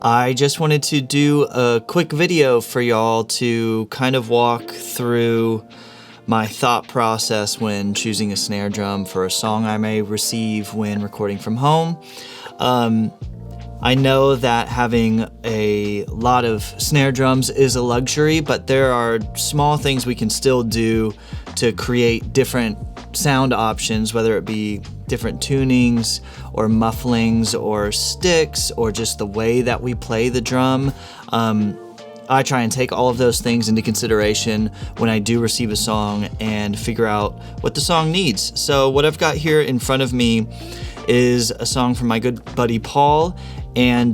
I just wanted to do a quick video for y'all to kind of walk through my thought process when choosing a snare drum for a song I may receive when recording from home. I know that having a lot of snare drums is a luxury, but there are small things we can still do to create different sound options, whether it be different tunings or mufflings or sticks or just the way that we play the drum. I try and take all of those things into consideration when I do receive a song and figure out what the song needs. So what I've got here in front of me is a song from my good buddy Paul, and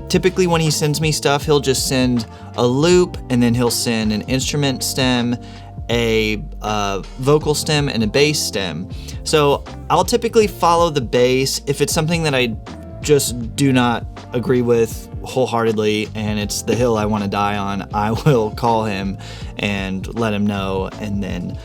typically when he sends me stuff, he'll just send a loop and then he'll send an instrument stem, a vocal stem, and a bass stem. So I'll typically follow the bass if it's something that I just do not agree with wholeheartedly and it's the hill I want to die on. I will call him and let him know, and then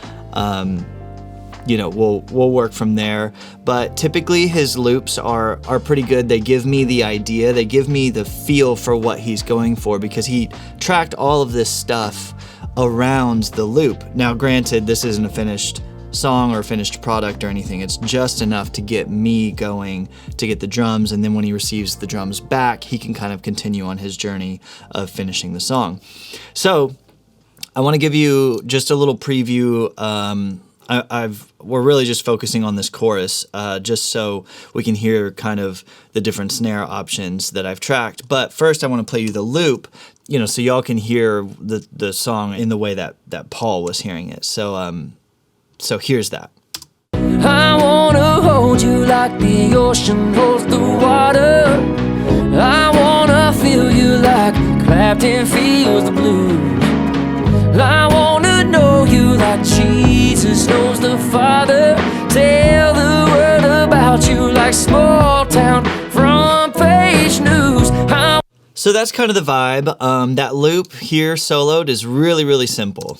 we'll work from there. But typically his loops are pretty good. They give me the idea, they give me the feel for what he's going for, because he tracked all of this stuff around the loop. Now granted, this isn't a finished song or a finished product or anything. It's just enough to get me going to get the drums, and then when he receives the drums back, he can kind of continue on his journey of finishing the song. So I want to give you just a little preview. We're really just focusing on this chorus, just so we can hear kind of the different snare options that I've tracked. But first I want to play you the loop, so y'all can hear the song in the way that Paul was hearing it. So here's that. I wanna hold you like the ocean holds the water. I wanna feel you like Clapton feels the blues. I wanna know you like Jesus knows the Father. Tell the world about you like small town front page news. So that's kind of the vibe. That loop here soloed is really, really simple.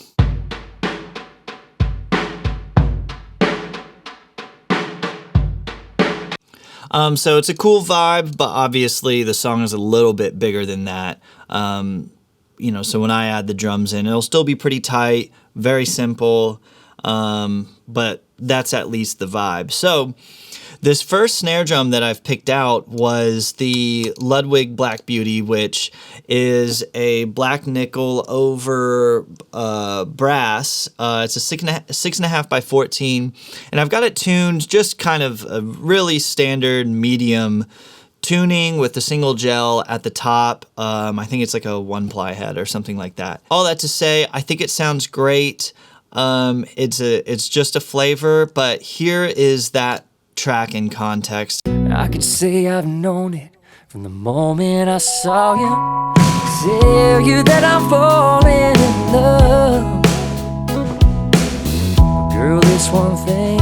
So it's a cool vibe, but obviously the song is a little bit bigger than that. So when I add the drums in, it'll still be pretty tight, very simple, but that's at least the vibe. So this first snare drum that I've picked out was the Ludwig Black Beauty, which is a black nickel over brass. It's a 6.5 by 14, and I've got it tuned just kind of a really standard medium tuning with a single gel at the top. I think it's like a 1-ply head or something like that. All that to say, I think it sounds great. It's just a flavor, but here is that track in context. I could say I've known it from the moment I saw you. Tell you that I'm falling in love. Girl, it's one thing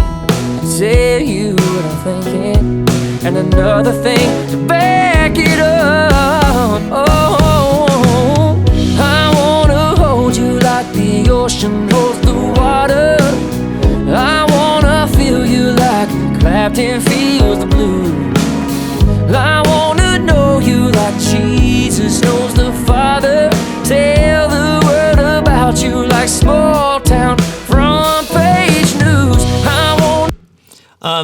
to tell you what I'm thinking, and another thing to back it up. Oh, I wanna hold you like the ocean holds the water. I wanna feel you like Clapton feels the blues. I wanna know you like Jesus knows the Father. Tell the world about you like small town front page news.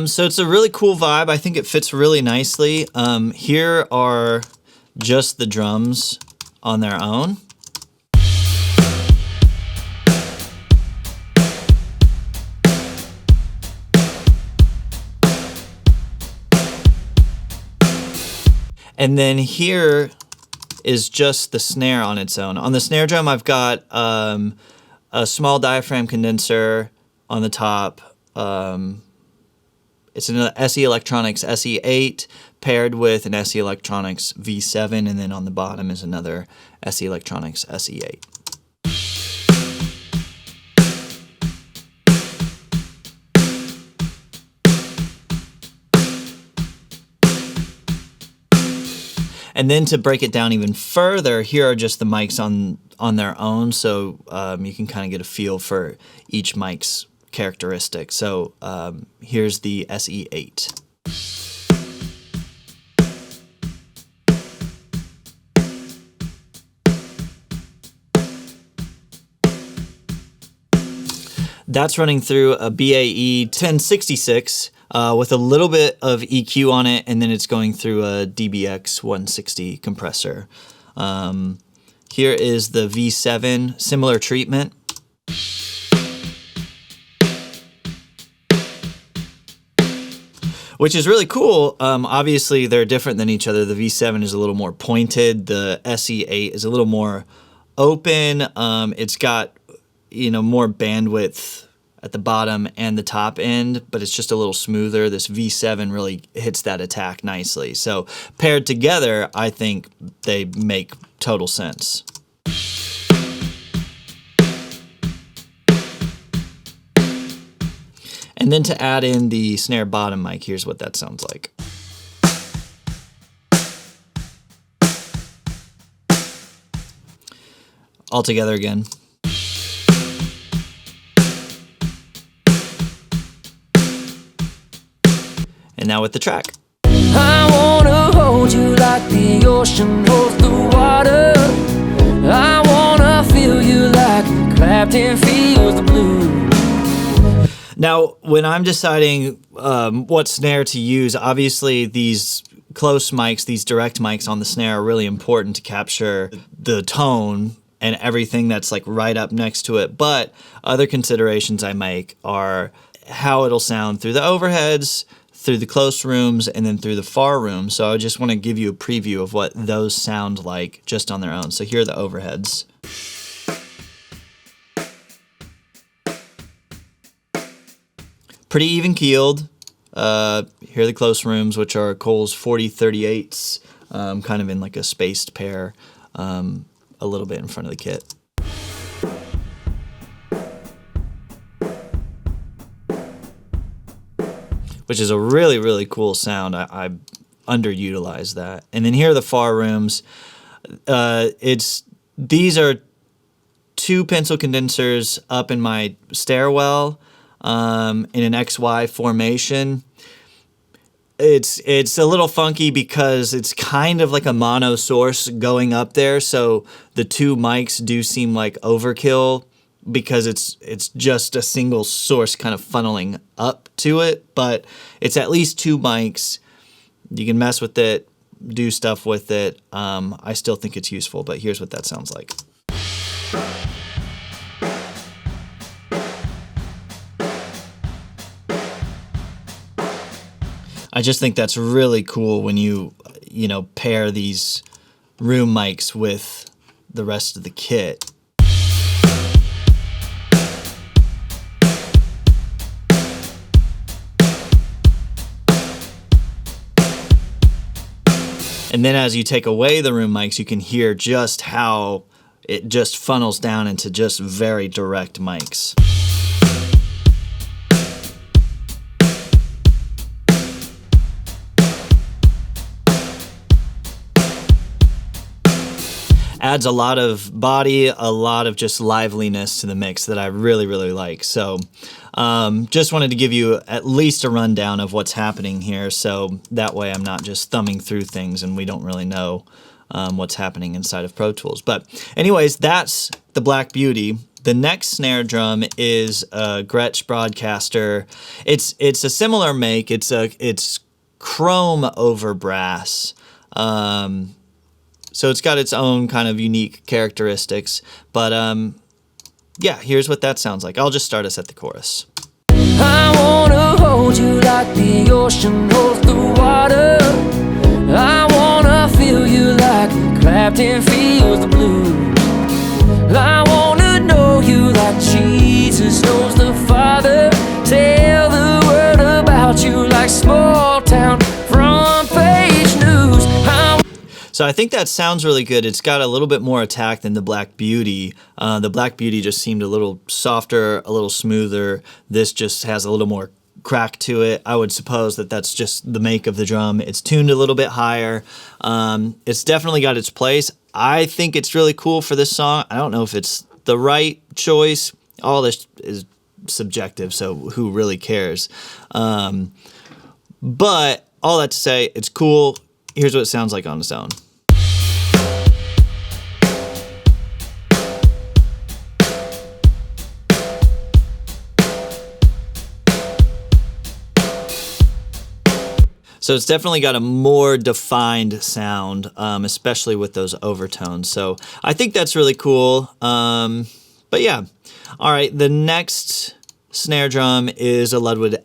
So it's a really cool vibe. I think it fits really nicely. Here are just the drums on their own. And then here is just the snare on its own. On the snare drum, I've got a small diaphragm condenser on the top. It's an SE Electronics SE8 paired with an SE Electronics V7, and then on the bottom is another SE Electronics SE8. And then to break it down even further, here are just the mics on their own, so you can kind of get a feel for each mic's characteristic. So here's the SE8. That's running through a BAE 1066 with a little bit of EQ on it, and then it's going through a DBX 160 compressor. Here is the V7, similar treatment. Which is really cool. Obviously, they're different than each other. The V7 is a little more pointed. The SE8 is a little more open. It's got, more bandwidth at the bottom and the top end, but it's just a little smoother. This V7 really hits that attack nicely. So paired together, I think they make total sense. And then to add in the snare bottom mic, here's what that sounds like. All together again. And now with the track. I wanna hold you like the ocean holds the water. I wanna feel you like Clapton feels the blues. Now, when I'm deciding what snare to use, obviously these close mics, these direct mics on the snare are really important to capture the tone and everything that's like right up next to it. But other considerations I make are how it'll sound through the overheads, through the close rooms, and then through the far rooms. So I just want to give you a preview of what those sound like just on their own. So here are the overheads. Pretty even keeled. Here are the close rooms, which are Cole's 4038s, kind of in like a spaced pair, a little bit in front of the kit. Which is a really, really cool sound. I underutilized that. And then here are the far rooms. These are 2 pencil condensers up in my stairwell. In an XY formation. It's a little funky because it's kind of like a mono source going up there, so the 2 mics do seem like overkill because it's just a single source kind of funneling up to it, but it's at least 2 mics. You can mess with it, do stuff with it. I still think it's useful, but here's what that sounds like. I just think that's really cool when you pair these room mics with the rest of the kit. And then as you take away the room mics, you can hear just how it just funnels down into just very direct mics. Adds a lot of body, a lot of just liveliness to the mix that I really, really like. So just wanted to give you at least a rundown of what's happening here, so that way I'm not just thumbing through things and we don't really know what's happening inside of Pro Tools. But anyways, that's the Black Beauty. The next snare drum is a Gretsch Broadcaster. It's a similar make. It's chrome over brass. So it's got its own kind of unique characteristics. But yeah, here's what that sounds like. I'll just start us at the chorus. I wanna hold you like the ocean holds the water. I wanna feel you like Clapton feels the blues. I wanna know you like Jesus knows the Father. Tell the world about you like small town front page news. So I think that sounds really good. It's got a little bit more attack than the Black Beauty. The Black Beauty just seemed a little softer, a little smoother. This just has a little more crack to it. I would suppose that that's just the make of the drum. It's tuned a little bit higher. It's definitely got its place. I think it's really cool for this song. I don't know if it's the right choice. All this is subjective, so who really cares? But all that to say, it's cool. Here's what it sounds like on its own. So it's definitely got a more defined sound, especially with those overtones. So I think that's really cool. But yeah, all right, the next snare drum is a Ludwig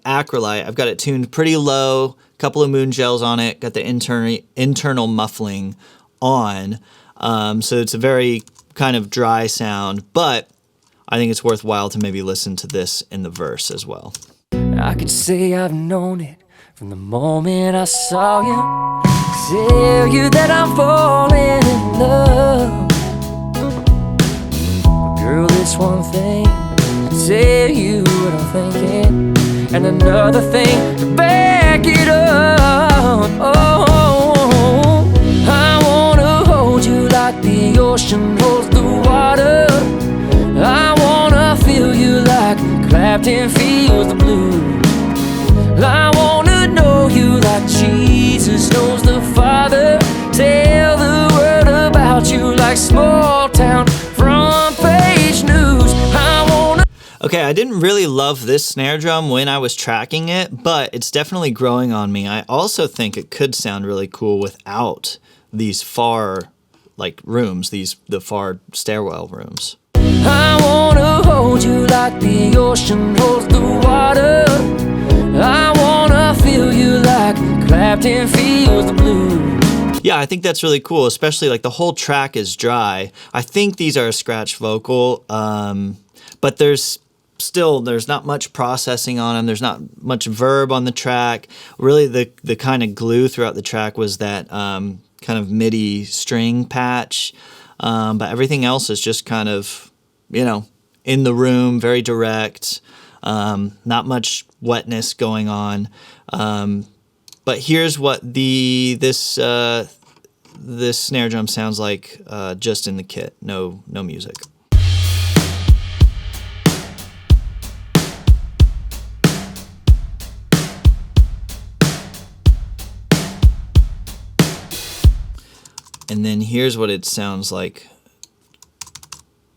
Acrolite. I've got it tuned pretty low, couple of moon gels on it, got the internal muffling on. So it's a very kind of dry sound, but I think it's worthwhile to maybe listen to this in the verse as well. I could say I've known it from the moment I saw you. Tell you that I'm falling in love. Girl, this one thing to tell you what I'm thinking, and another thing to back it up. Oh, I wanna hold you like the ocean holds the water. I wanna feel you like Clapton feels the blues. I wanna know you like Jesus knows the Father. Tell the world about you like small town front page news. Okay, I didn't really love this snare drum when I was tracking it, but it's definitely growing on me. I also think it could sound really cool without these far rooms, the far stairwell rooms. I wanna hold you like the ocean holds the water. I wanna feel you like Clapton feels the blues. Yeah, I think that's really cool, especially like the whole track is dry. I think these are a scratch vocal, but there's not much processing on them. There's not much verb on the track. Really, the kind of glue throughout the track was that kind of MIDI string patch, but everything else is just kind of, in the room, very direct, not much wetness going on. But here's what this snare drum sounds like just in the kit, no music. And then here's what it sounds like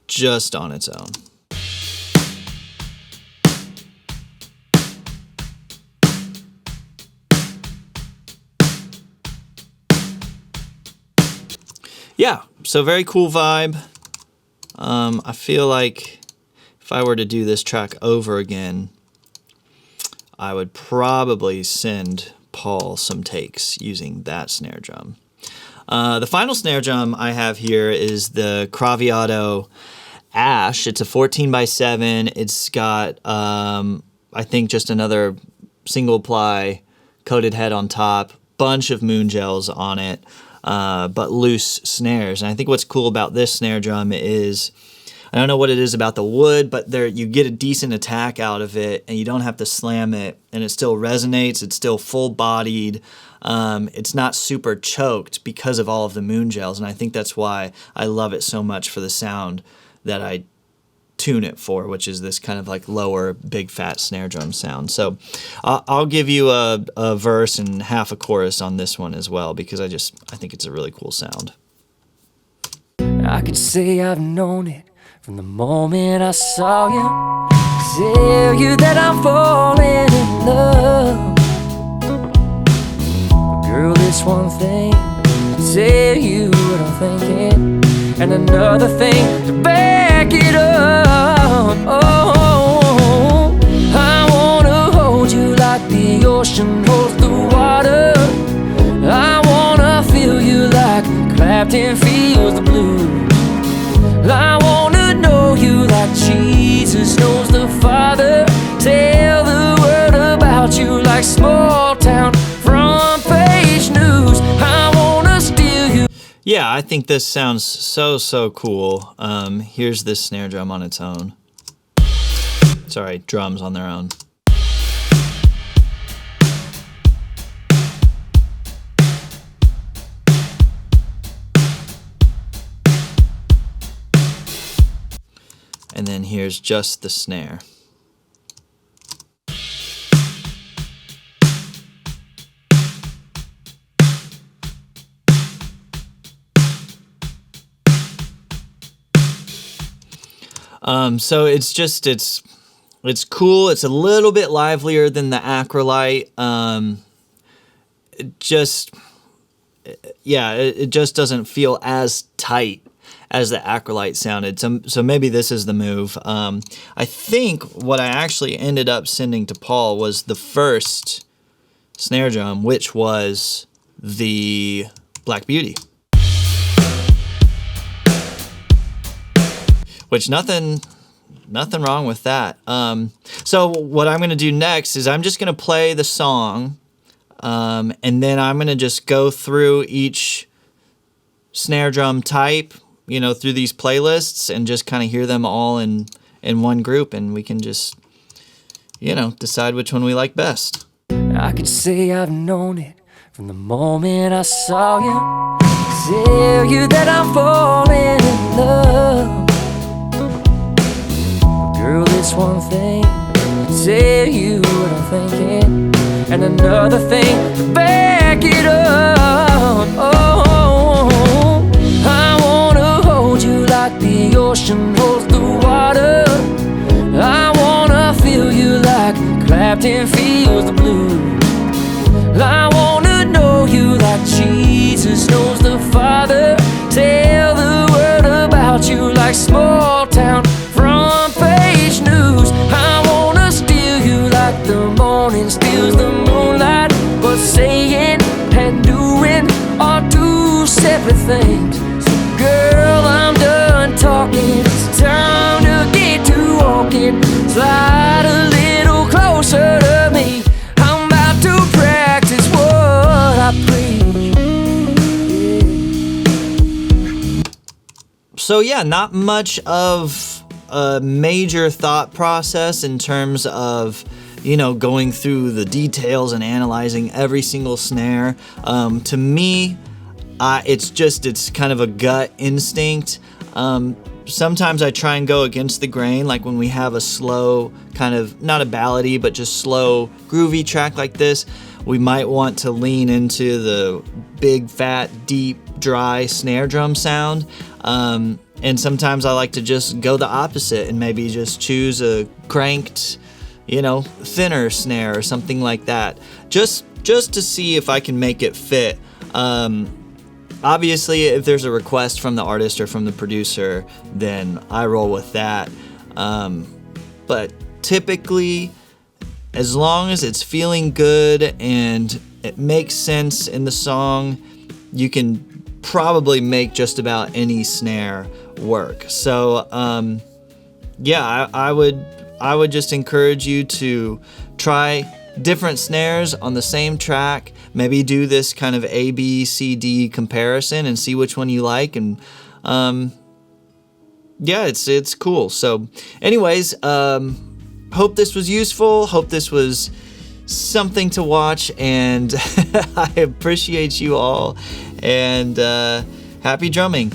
just on its own. Yeah, so very cool vibe. I feel like if I were to do this track over again, I would probably send Paul some takes using that snare drum. The final snare drum I have here is the Craviotto Ash. It's a 14x7. It's got, I think, just another single ply coated head on top, bunch of moon gels on it, but loose snares. And I think what's cool about this snare drum is, I don't know what it is about the wood, but you get a decent attack out of it, and you don't have to slam it, and it still resonates. It's still full-bodied. It's not super choked because of all of the moon gels, and I think that's why I love it so much for the sound that I tune it for, which is this kind of like lower, big fat snare drum sound. So I'll give you a verse and half a chorus on this one as well, because I think it's a really cool sound. I could say I've known it from the moment I saw you. Tell you that I'm falling in love. Girl, this one thing to tell you what I'm thinking, and another thing to back it up. Oh, I wanna hold you like the ocean holds the water. I wanna feel you like Clapton feels the blues. I wanna know you like Jesus knows the Father. Tell the world about you like small town front page news. I wanna steal you. Yeah, I think this sounds so cool. Here's this snare drum on its own. Sorry, drums on their own. And then here's just the snare. So it's cool. It's a little bit livelier than the Acrolite. it just, yeah, it just doesn't feel as tight as the Acrolite sounded. So maybe this is the move. I think what I actually ended up sending to Paul was the first snare drum, which was the Black Beauty. Which nothing wrong with that. So what I'm gonna do next is I'm just gonna play the song, and then I'm gonna just go through each snare drum type, through these playlists and just kind of hear them all in one group, and we can just, decide which one we like best. I could say I've known it from the moment I saw you. Tell you that I'm falling in love. Girl, it's one thing to tell you what I'm thinking, and another thing to back it up. Oh, I wanna hold you like the ocean holds the water. I wanna feel you like Clapton feels the blues. I wanna know you like Jesus knows the Father. Tell the world about you like small town front page news. I wanna steal you like the morning steals the moonlight. But saying and doing are two separate things. So girl, I'm done talking. It's time to get to walking. Slide a little closer to me. I'm about to practice what I preach. So yeah, not much of a major thought process in terms of, going through the details and analyzing every single snare. To me, it's kind of a gut instinct. Sometimes I try and go against the grain, like when we have a slow, kind of, not a ballady, but just slow, groovy track like this, we might want to lean into the big, fat, deep, dry snare drum sound. And sometimes I like to just go the opposite and maybe just choose a cranked, thinner snare or something like that. Just to see if I can make it fit. Obviously, if there's a request from the artist or from the producer, then I roll with that. But typically, as long as it's feeling good and it makes sense in the song, you can probably make just about any snare work. So, yeah, I would just encourage you to try different snares on the same track. Maybe do this kind of A, B, C, D comparison and see which one you like. And yeah, it's cool. So anyways, hope this was useful. Hope this was something to watch, and I appreciate you all, and happy drumming.